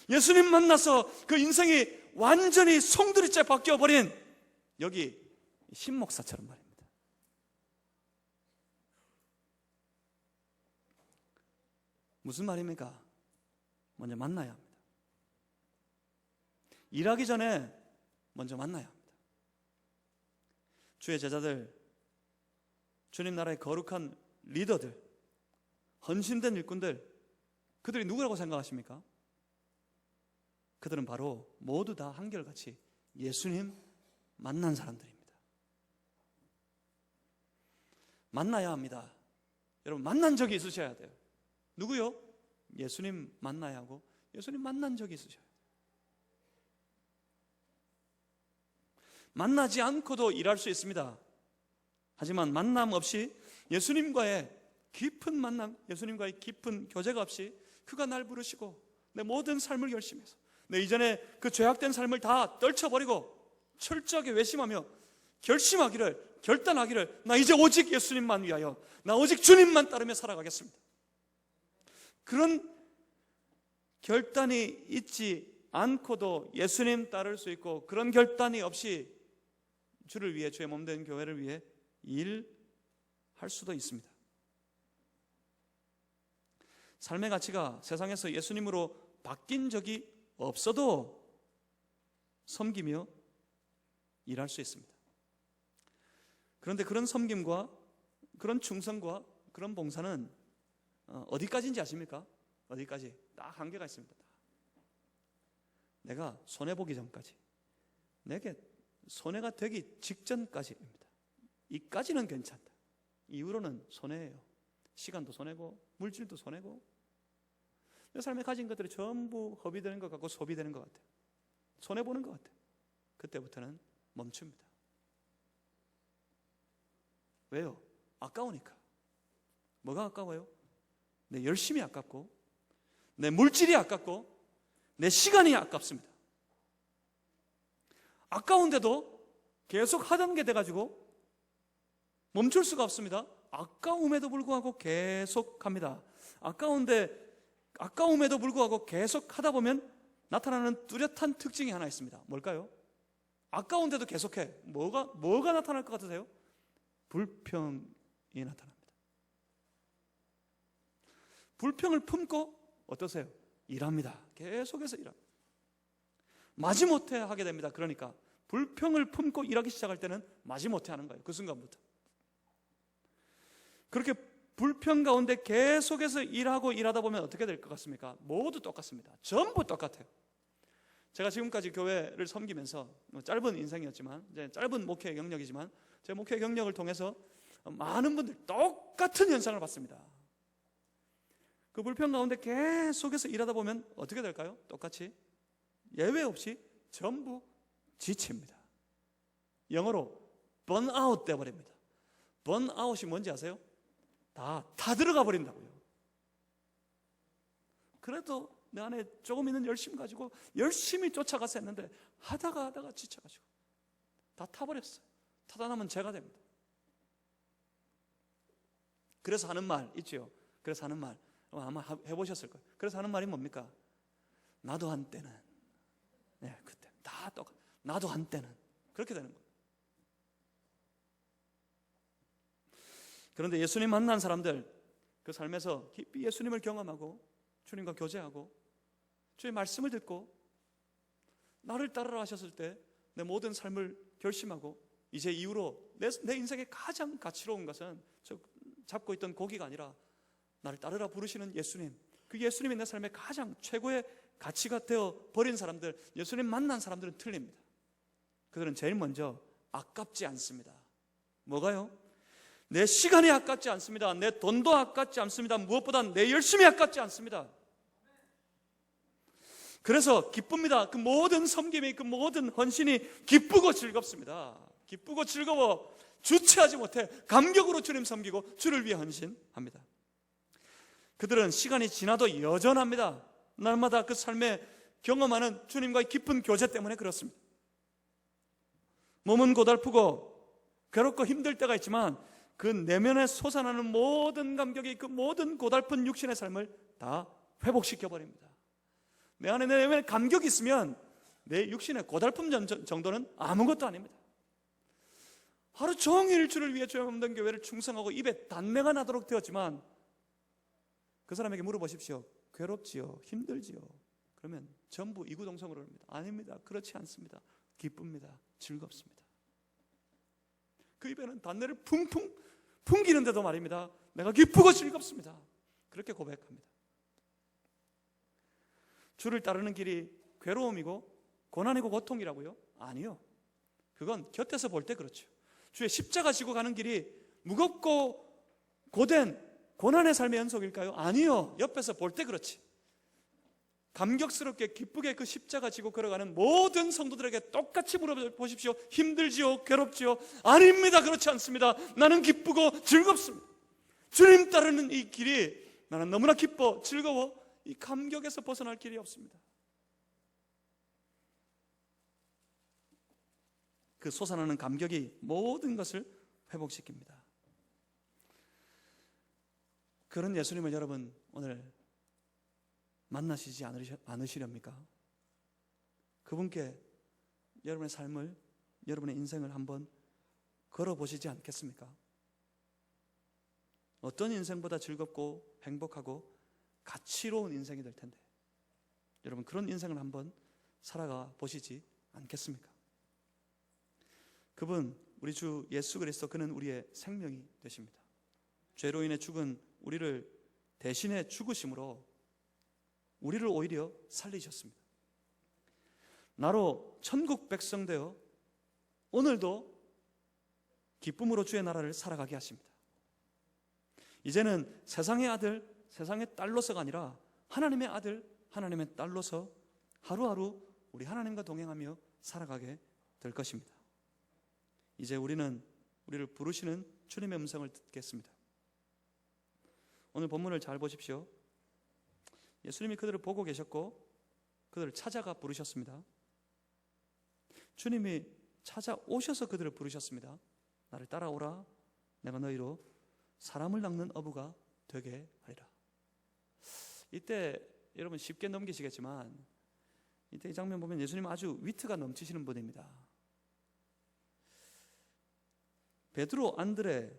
예수님 만나서 그 인생이 완전히 송두리째 바뀌어버린 여기 신목사처럼 말입니다. 무슨 말입니까? 먼저 만나야 합니다. 일하기 전에 먼저 만나야 합니다. 주의 제자들, 주님 나라의 거룩한 리더들, 헌신된 일꾼들, 그들이 누구라고 생각하십니까? 그들은 바로 모두 다 한결같이 예수님 만난 사람들입니다. 만나야 합니다. 여러분, 만난 적이 있으셔야 돼요. 누구요? 예수님 만나야 하고 예수님 만난 적이 있으셔야 돼요. 만나지 않고도 일할 수 있습니다. 하지만 만남 없이 예수님과의 깊은 만남, 예수님과의 깊은 교제가 없이 그가 날 부르시고 내 모든 삶을 열심히 해서 내 이전에 그 죄악된 삶을 다 떨쳐버리고 철저하게 외심하며 결단하기를 나 이제 오직 예수님만 위하여, 나 오직 주님만 따르며 살아가겠습니다. 그런 결단이 있지 않고도 예수님 따를 수 있고, 그런 결단이 없이 주를 위해, 주의 몸된 교회를 위해 일할 수도 있습니다. 삶의 가치가 세상에서 예수님으로 바뀐 적이 없어도 섬기며 일할 수 있습니다. 그런데 그런 섬김과 그런 충성과 그런 봉사는 어디까지인지 아십니까? 어디까지? 딱 한계가 있습니다. 내가 손해보기 전까지, 내게 손해가 되기 직전까지입니다. 이까지는 괜찮다. 이후로는 손해예요. 시간도 손해고 물질도 손해고 내 삶에 가진 것들이 전부 허비되는 것 같고 소비되는 것 같아요. 손해보는 것 같아요. 그때부터는 멈춥니다. 왜요? 아까우니까. 뭐가 아까워요? 내 열심이 아깝고 내 물질이 아깝고 내 시간이 아깝습니다. 아까운데도 계속 하던 게 돼가지고 멈출 수가 없습니다. 아까움에도 불구하고 계속 합니다. 아까움에도 불구하고 계속 하다 보면 나타나는 뚜렷한 특징이 하나 있습니다. 뭘까요? 아까운데도 계속해. 뭐가 나타날 것 같으세요? 불평이 나타납니다. 불평을 품고 어떠세요? 일합니다. 계속해서 일합니다. 마지못해 하게 됩니다. 그러니까 불평을 품고 일하기 시작할 때는 마지못해 하는 거예요. 그 순간부터. 그렇게 불평 가운데 계속해서 일하다 보면 어떻게 될 것 같습니까? 모두 똑같습니다. 전부 똑같아요. 제가 지금까지 교회를 섬기면서 짧은 인생이었지만, 이제 짧은 목회 경력이지만, 제 목회 경력을 통해서 많은 분들 똑같은 현상을 봤습니다. 그 불평 가운데 계속해서 일하다 보면 어떻게 될까요? 똑같이 예외 없이 전부 지칩니다. 영어로 번아웃 돼버립니다. 번아웃이 뭔지 아세요? 다 타들어가 버린다고요. 그래도 내 안에 조금 있는 열심 가지고 열심히 쫓아가서 했는데 하다가 지쳐가지고 다 타버렸어요. 타다 나면 죄가 됩니다. 그래서 하는 말 있죠. 그래서 하는 말 아마 해보셨을 거예요. 그래서 하는 말이 뭡니까? 나도 한때는, 그때 다 똑같. 나도 한때는 그렇게 되는 거예요. 그런데 예수님 만난 사람들, 그 삶에서 깊이 예수님을 경험하고 주님과 교제하고 주의 말씀을 듣고 나를 따르라 하셨을 때 내 모든 삶을 결심하고 이제 이후로 내 인생의 가장 가치로운 것은 저 잡고 있던 고기가 아니라 나를 따르라 부르시는 예수님, 그 예수님이 내 삶의 가장 최고의 가치가 되어 버린 사람들, 예수님 만난 사람들은 틀립니다. 그들은 제일 먼저 아깝지 않습니다. 뭐가요? 내 시간이 아깝지 않습니다. 내 돈도 아깝지 않습니다. 무엇보다 내 열심이 아깝지 않습니다. 그래서 기쁩니다. 그 모든 섬김이, 그 모든 헌신이 기쁘고 즐겁습니다. 기쁘고 즐거워 주체하지 못해 감격으로 주님 섬기고 주를 위해 헌신합니다. 그들은 시간이 지나도 여전합니다. 날마다 그 삶에 경험하는 주님과의 깊은 교제 때문에 그렇습니다. 몸은 고달프고 괴롭고 힘들 때가 있지만 그 내면에 솟아나는 모든 감격이 그 모든 고달픈 육신의 삶을 다 회복시켜버립니다. 내 안에 내 내면에 감격이 있으면 내 육신의 고달픔 정도는 아무것도 아닙니다. 하루 종일 주를 위해 죄 없는 교회를 충성하고 입에 단내가 나도록 되었지만 그 사람에게 물어보십시오. 괴롭지요? 힘들지요? 그러면 전부 이구동성으로 합니다. 아닙니다. 그렇지 않습니다. 기쁩니다. 즐겁습니다. 그 입에는 단내를 풍풍 풍기는데도 말입니다. 내가 기쁘고 즐겁습니다. 그렇게 고백합니다. 주를 따르는 길이 괴로움이고 고난이고 고통이라고요? 아니요. 그건 곁에서 볼 때 그렇죠. 주의 십자가 지고 가는 길이 무겁고 고된 고난의 삶의 연속일까요? 아니요. 옆에서 볼 때 그렇지. 감격스럽게 기쁘게 그 십자가 지고 걸어가는 모든 성도들에게 똑같이 물어보십시오. 힘들지요? 괴롭지요? 아닙니다. 그렇지 않습니다. 나는 기쁘고 즐겁습니다. 주님 따르는 이 길이 나는 너무나 기뻐 즐거워 이 감격에서 벗어날 길이 없습니다. 그 솟아나는 감격이 모든 것을 회복시킵니다. 그런 예수님을 여러분 오늘 만나시지 않으시렵니까? 그분께 여러분의 삶을, 여러분의 인생을 한번 걸어보시지 않겠습니까? 어떤 인생보다 즐겁고 행복하고 가치로운 인생이 될 텐데 여러분 그런 인생을 한번 살아가 보시지 않겠습니까? 그분 우리 주 예수 그리스도, 그는 우리의 생명이 되십니다. 죄로 인해 죽은 우리를 대신해 죽으심으로 우리를 오히려 살리셨습니다. 나로 천국 백성 되어 오늘도 기쁨으로 주의 나라를 살아가게 하십니다. 이제는 세상의 아들, 세상의 딸로서가 아니라 하나님의 아들, 하나님의 딸로서 하루하루 우리 하나님과 동행하며 살아가게 될 것입니다. 이제 우리는 우리를 부르시는 주님의 음성을 듣겠습니다. 오늘 본문을 잘 보십시오. 예수님이 그들을 보고 계셨고 그들을 찾아가 부르셨습니다. 주님이 찾아오셔서 그들을 부르셨습니다. 나를 따라오라. 내가 너희로 사람을 낚는 어부가 되게 하리라. 이때 여러분 쉽게 넘기시겠지만 이때 이 장면 보면 예수님 아주 위트가 넘치시는 분입니다. 베드로, 안드레,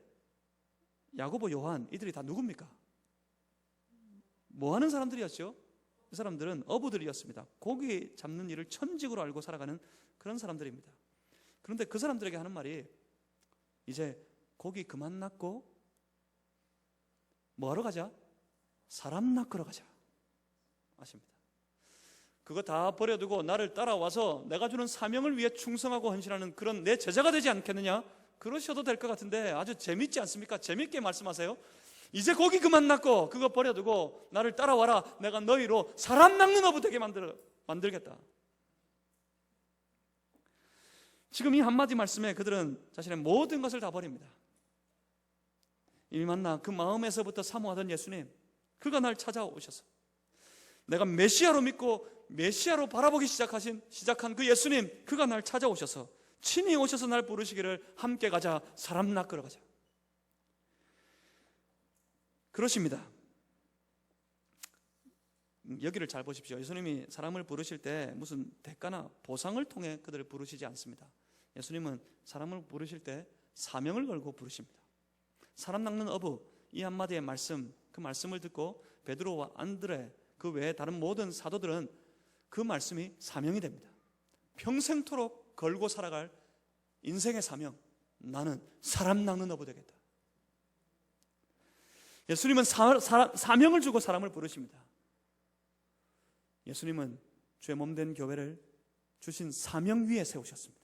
야고보, 요한 이들이 다 누굽니까? 뭐 하는 사람들이었죠? 이 사람들은 어부들이었습니다. 고기 잡는 일을 천직으로 알고 살아가는 그런 사람들입니다. 그런데 그 사람들에게 하는 말이 이제 고기 그만 낚고 뭐 하러 가자? 사람 낚으러 가자. 아십니다. 그거 다 버려두고 나를 따라와서 내가 주는 사명을 위해 충성하고 헌신하는 그런 내 제자가 되지 않겠느냐? 그러셔도 될 것 같은데 아주 재밌지 않습니까? 재밌게 말씀하세요. 이제 고기 그만 낚고 그거 버려두고 나를 따라와라. 내가 너희로 사람 낚는 어부 되게 만들겠다. 지금 이 한마디 말씀에 그들은 자신의 모든 것을 다 버립니다. 이미 만나 그 마음에서부터 사모하던 예수님, 그가 날 찾아오셔서 내가 메시아로 믿고 메시아로 바라보기 시작한 그 예수님, 그가 날 찾아오셔서 친히 오셔서 날 부르시기를 함께 가자, 사람 낚으러 가자. 그러십니다. 여기를 잘 보십시오. 예수님이 사람을 부르실 때 무슨 대가나 보상을 통해 그들을 부르시지 않습니다. 예수님은 사람을 부르실 때 사명을 걸고 부르십니다. 사람 낚는 어부, 이 한마디의 말씀, 그 말씀을 듣고 베드로와 안드레, 그 외에 다른 모든 사도들은 그 말씀이 사명이 됩니다. 평생토록 걸고 살아갈 인생의 사명, 나는 사람 낚는 어부 되겠다. 예수님은 사명을 주고 사람을 부르십니다. 예수님은 주의 몸된 교회를 주신 사명 위에 세우셨습니다.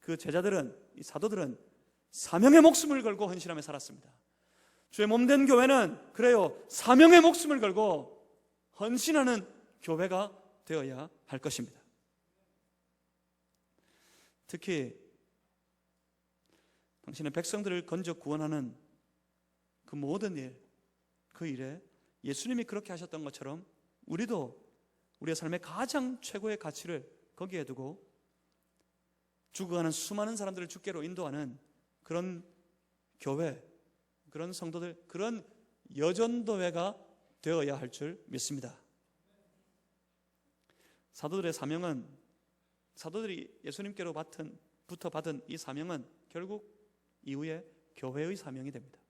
그 제자들은, 이 사도들은 사명의 목숨을 걸고 헌신하며 살았습니다. 주의 몸된 교회는 그래요, 사명의 목숨을 걸고 헌신하는 교회가 되어야 할 것입니다. 특히 당신의 백성들을 건져 구원하는 그 모든 일, 그 일에 예수님이 그렇게 하셨던 것처럼 우리도 우리의 삶의 가장 최고의 가치를 거기에 두고 죽어가는 수많은 사람들을 주께로 인도하는 그런 교회, 그런 성도들, 그런 여전도회가 되어야 할 줄 믿습니다. 사도들의 사명은, 사도들이 예수님께로부터 받은 이 사명은 결국 이후에 교회의 사명이 됩니다.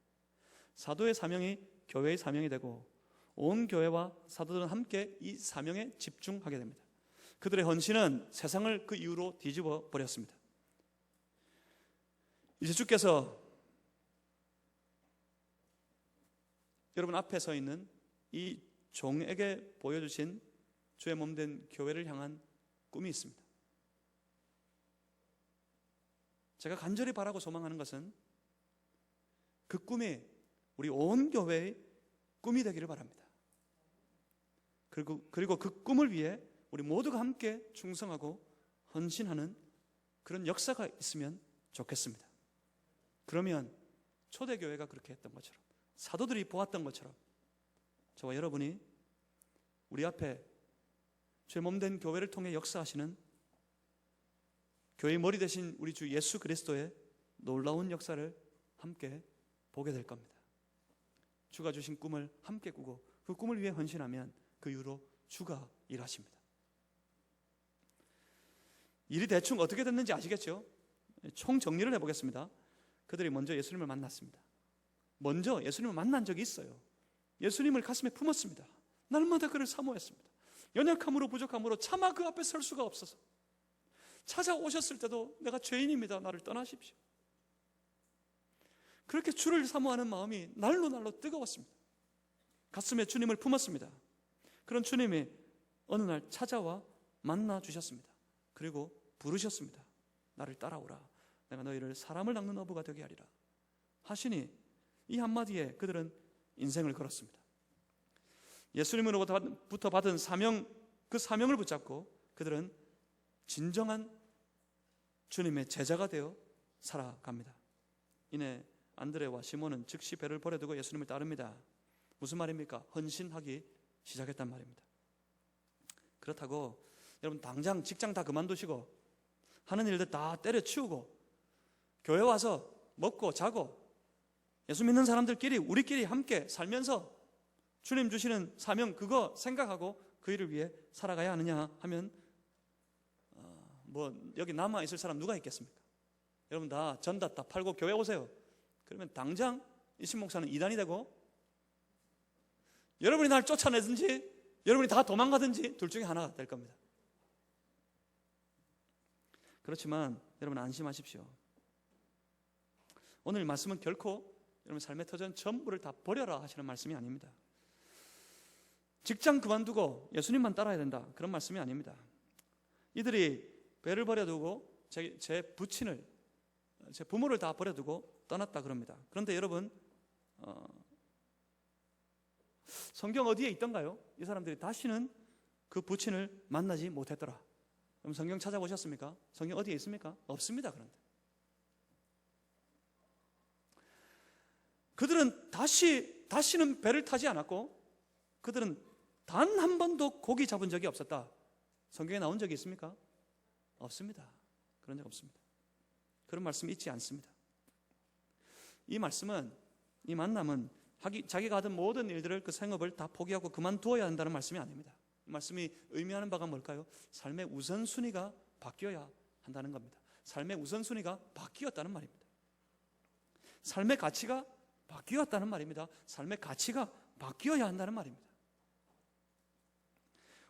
사도의 사명이 교회의 사명이 되고 온 교회와 사도들은 함께 이 사명에 집중하게 됩니다. 그들의 헌신은 세상을 그 이후로 뒤집어 버렸습니다. 이제 주께서 여러분 앞에 서 있는 이 종에게 보여주신 주의 몸된 교회를 향한 꿈이 있습니다. 제가 간절히 바라고 소망하는 것은 그 꿈이 우리 온 교회의 꿈이 되기를 바랍니다. 그리고 그 꿈을 위해 우리 모두가 함께 충성하고 헌신하는 그런 역사가 있으면 좋겠습니다. 그러면 초대교회가 그렇게 했던 것처럼, 사도들이 보았던 것처럼 저와 여러분이 우리 앞에 주의 몸된 교회를 통해 역사하시는 교회의 머리 되신 우리 주 예수 그리스도의 놀라운 역사를 함께 보게 될 겁니다. 주가 주신 꿈을 함께 꾸고 그 꿈을 위해 헌신하면 그 이후로 주가 일하십니다. 일이 대충 어떻게 됐는지 아시겠죠? 총 정리를 해보겠습니다. 그들이 먼저 예수님을 만났습니다. 먼저 예수님을 만난 적이 있어요. 예수님을 가슴에 품었습니다. 날마다 그를 사모했습니다. 연약함으로 부족함으로 차마 그 앞에 설 수가 없어서 찾아오셨을 때도 내가 죄인입니다. 나를 떠나십시오. 그렇게 주를 사모하는 마음이 날로 날로 뜨거웠습니다. 가슴에 주님을 품었습니다. 그런 주님이 어느 날 찾아와 만나 주셨습니다. 그리고 부르셨습니다. 나를 따라오라. 내가 너희를 사람을 낚는 어부가 되게 하리라 하시니 이 한마디에 그들은 인생을 걸었습니다. 예수님으로부터 받은 사명, 그 사명을 붙잡고 그들은 진정한 주님의 제자가 되어 살아갑니다. 이내 안드레와 시몬은 즉시 배를 버려두고 예수님을 따릅니다. 무슨 말입니까? 헌신하기 시작했단 말입니다. 그렇다고 여러분 당장 직장 다 그만두시고 하는 일들 다 때려치우고 교회 와서 먹고 자고 예수 믿는 사람들끼리 우리끼리 함께 살면서 주님 주시는 사명 그거 생각하고 그 일을 위해 살아가야 하느냐 하면 여기 남아있을 사람 누가 있겠습니까? 여러분 다 전다 다 팔고 교회 오세요. 그러면 당장 이신 목사는 이단이 되고 여러분이 날 쫓아내든지 여러분이 다 도망가든지 둘 중에 하나가 될 겁니다. 그렇지만 여러분 안심하십시오. 오늘 말씀은 결코 여러분 삶의 터전 전부를 다 버려라 하시는 말씀이 아닙니다. 직장 그만두고 예수님만 따라야 된다 그런 말씀이 아닙니다. 이들이 배를 버려두고 제 부친을 제 부모를 다 버려두고 떠났다 그럽니다. 그런데 여러분 성경 어디에 있던가요? 이 사람들이 다시는 그 부친을 만나지 못했더라. 그럼 성경 찾아보셨습니까? 성경 어디에 있습니까? 없습니다. 그런데 그들은 다시는 배를 타지 않았고 그들은 단 한 번도 고기 잡은 적이 없었다. 성경에 나온 적이 있습니까? 없습니다. 그런 적 없습니다. 그런 말씀이 있지 않습니다. 이 말씀은, 이 만남은 자기가 하던 모든 일들을 그 생업을 다 포기하고 그만두어야 한다는 말씀이 아닙니다. 이 말씀이 의미하는 바가 뭘까요? 삶의 우선순위가 바뀌어야 한다는 겁니다. 삶의 우선순위가 바뀌었다는 말입니다. 삶의 가치가 바뀌었다는 말입니다. 삶의 가치가 바뀌어야 한다는 말입니다.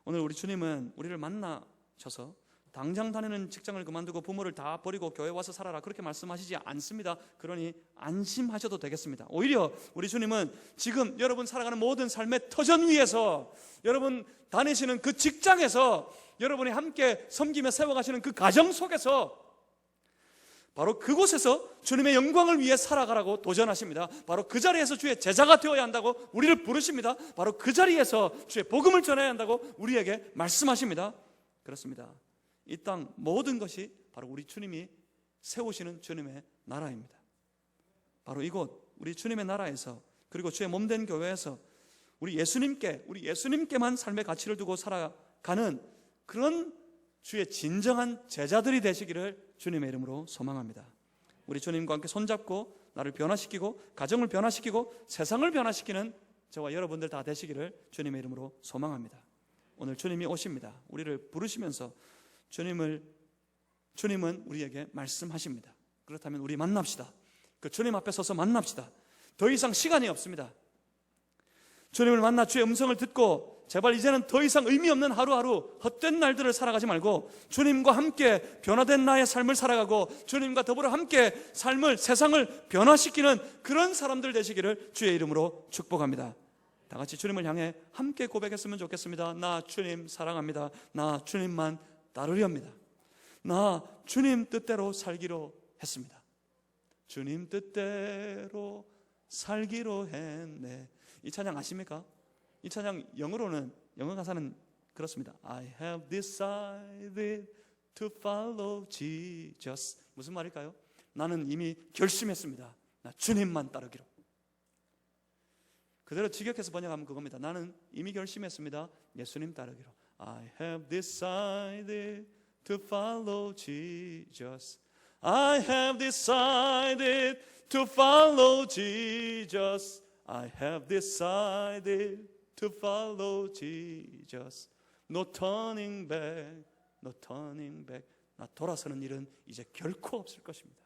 오늘 우리 주님은 우리를 만나셔서 당장 다니는 직장을 그만두고 부모를 다 버리고 교회 와서 살아라 그렇게 말씀하시지 않습니다. 그러니 안심하셔도 되겠습니다. 오히려 우리 주님은 지금 여러분 살아가는 모든 삶의 터전 위에서 여러분 다니시는 그 직장에서 여러분이 함께 섬기며 세워가시는 그 가정 속에서 바로 그곳에서 주님의 영광을 위해 살아가라고 도전하십니다. 바로 그 자리에서 주의 제자가 되어야 한다고 우리를 부르십니다. 바로 그 자리에서 주의 복음을 전해야 한다고 우리에게 말씀하십니다. 그렇습니다. 이 땅 모든 것이 바로 우리 주님이 세우시는 주님의 나라입니다. 바로 이곳 우리 주님의 나라에서, 그리고 주의 몸된 교회에서 우리 예수님께만 삶의 가치를 두고 살아가는 그런 주의 진정한 제자들이 되시기를 주님의 이름으로 소망합니다. 우리 주님과 함께 손잡고 나를 변화시키고 가정을 변화시키고 세상을 변화시키는 저와 여러분들 다 되시기를 주님의 이름으로 소망합니다. 오늘 주님이 오십니다. 우리를 부르시면서 주님은 우리에게 말씀하십니다. 그렇다면 우리 만납시다. 그 주님 앞에 서서 만납시다. 더 이상 시간이 없습니다. 주님을 만나 주의 음성을 듣고 제발 이제는 더 이상 의미 없는 하루하루 헛된 날들을 살아가지 말고 주님과 함께 변화된 나의 삶을 살아가고 주님과 더불어 함께 세상을 변화시키는 그런 사람들 되시기를 주의 이름으로 축복합니다. 다 같이 주님을 향해 함께 고백했으면 좋겠습니다. 나 주님 사랑합니다. 나 주님만 따르렵니다. 나 주님 뜻대로 살기로 했습니다. 주님 뜻대로 살기로 했네. 이 찬양 아십니까? 이 찬양 영어 가사는 그렇습니다. I have decided to follow Jesus. 무슨 말일까요? 나는 이미 결심했습니다. 나 주님만 따르기로. 그대로 직역해서 번역하면 그겁니다. 나는 이미 결심했습니다. 예수님 따르기로. I have decided to follow Jesus. I have decided to follow Jesus. I have decided to follow Jesus. No turning back, no turning back. 나 돌아서는 일은 이제 결코 없을 것입니다.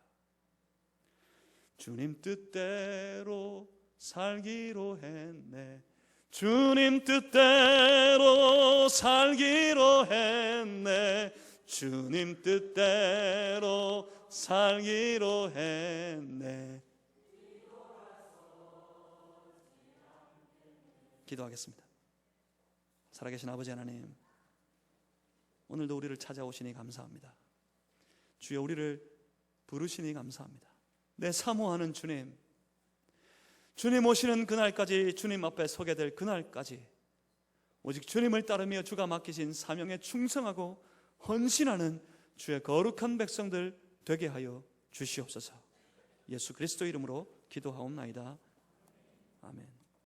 주님 뜻대로 살기로 했네. 주님 뜻대로 살기로 했네. 주님 뜻대로 살기로 했네. 기도하겠습니다. 살아계신 아버지 하나님, 오늘도 우리를 찾아오시니 감사합니다. 주여, 우리를 부르시니 감사합니다. 내 사모하는 주님, 주님 오시는 그날까지, 주님 앞에 서게 될 그날까지 오직 주님을 따르며 주가 맡기신 사명에 충성하고 헌신하는 주의 거룩한 백성들 되게 하여 주시옵소서. 예수 그리스도 이름으로 기도하옵나이다. 아멘.